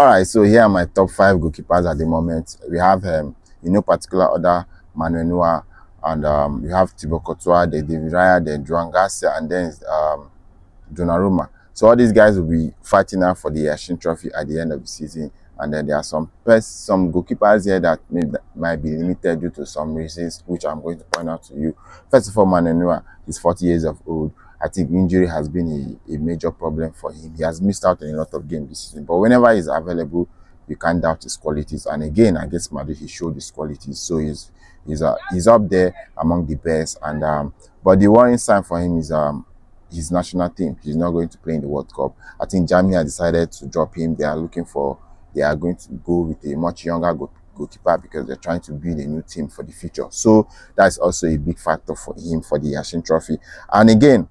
All right, so here are my top five goalkeepers at the moment. We have, in no particular order, Manuel Neuer, and we have Thibaut Courtois, then David Raya, then Joan Garcia, and then Donnarumma. So all these guys will be fighting out for the Ashin Trophy at the end of the season. And then there are some goalkeepers here that might be limited due to some reasons, which I'm going to point out to you. First of all, Manuel Neuer is 40 years of old. I think injury has been a major problem for him. He has missed out on a lot of games this season, but whenever he's available, you can't doubt his qualities. And again, against Madrid, he showed his qualities. So he's up there among the best. And but the worrying sign for him is his national team. He's not going to play in the World Cup. I think Germany has decided to drop him. They are going to go with a much younger goalkeeper because they're trying to build a new team for the future. So that's also a big factor for him for the Ashin Trophy. And again,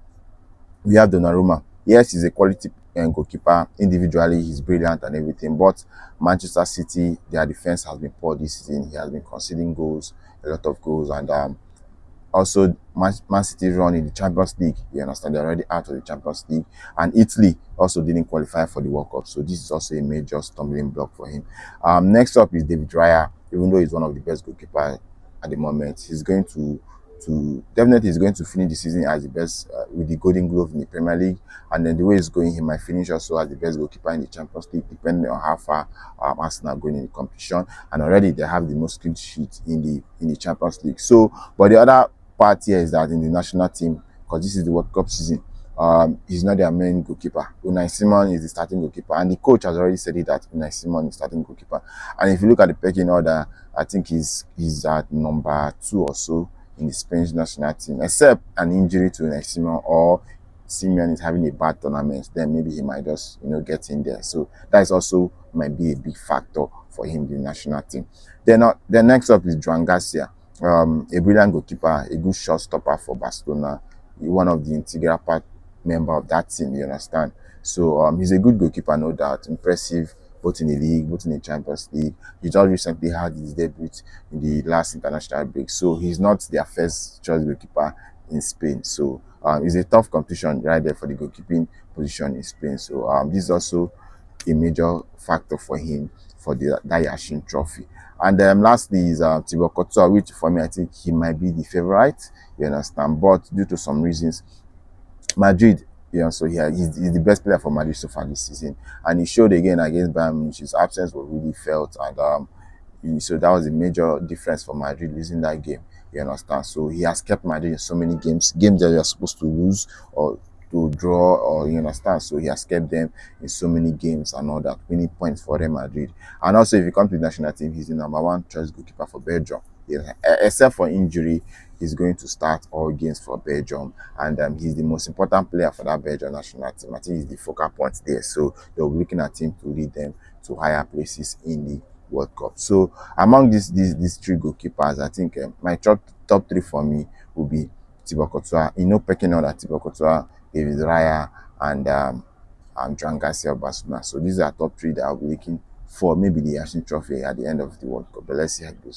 we have Donnarumma. Yes, he's a quality goalkeeper. Individually, he's brilliant and everything. But Manchester City, their defense has been poor this season. He has been conceding goals, a lot of goals, and also Man City run in the Champions League. You understand, they're already out of the Champions League, and Italy also didn't qualify for the World Cup. So this is also a major stumbling block for him. Next up is David Raya. Even though he's one of the best goalkeepers at the moment, he's going to definitely he's going to finish the season as the best with the Golden Glove in the Premier League, and then the way it's going, he might finish also as the best goalkeeper in the Champions League, depending on how far Arsenal are going in the competition. And already they have the most clean sheet in the Champions League. So, but the other part here is that in the national team, because this is the World Cup season, he's not their main goalkeeper. Unai Simon is the starting goalkeeper, and the coach has already said it that Unai Simon is starting goalkeeper. And if you look at the pecking order, I think he's at number 2 or so in the Spanish national team, except an injury to Unai Simon or Simeon is having a bad tournament, then maybe he might just get in there. So that is also might be a big factor for him in the national team. Then next up is Joan Garcia, a brilliant goalkeeper, a good shot stopper for Barcelona, one of the integral part member of that team. You understand? So he's a good goalkeeper, no doubt, impressive both in the league, both in the Champions League. He just recently had his debut in the last international break, so he's not their first choice goalkeeper in Spain. So it's a tough competition right there for the goalkeeping position in Spain. So this is also a major factor for him for the Yashin Trophy. And lastly is Thibaut Courtois, which for me I think he might be the favorite. You understand, but due to some reasons, Madrid, so he's the best player for Madrid so far this season, and he showed again against Bayern Munich. His absence was really felt, and so that was a major difference for Madrid losing that game. You understand? So he has kept Madrid in so many games that they are supposed to lose or to draw, or you understand. So he has kept them in so many games and all that, winning points for Real Madrid. And also, if you come to the national team, he's the number 1 choice goalkeeper for Belgium. Yeah, except for injury, he's going to start all games for Belgium, and he's the most important player for that Belgium national team. I think he's the focal point there, so they'll be looking at him to lead them to higher places in the World Cup. So among these 3 goalkeepers, I think my top 3 for me will be Thibaut Courtois. Pecking order: Thibaut Courtois, David Raya, and Joan Garcia of Barcelona. So these are top 3 that I'll be looking for maybe the Ashin Trophy at the end of the World Cup. But let's see how it goes.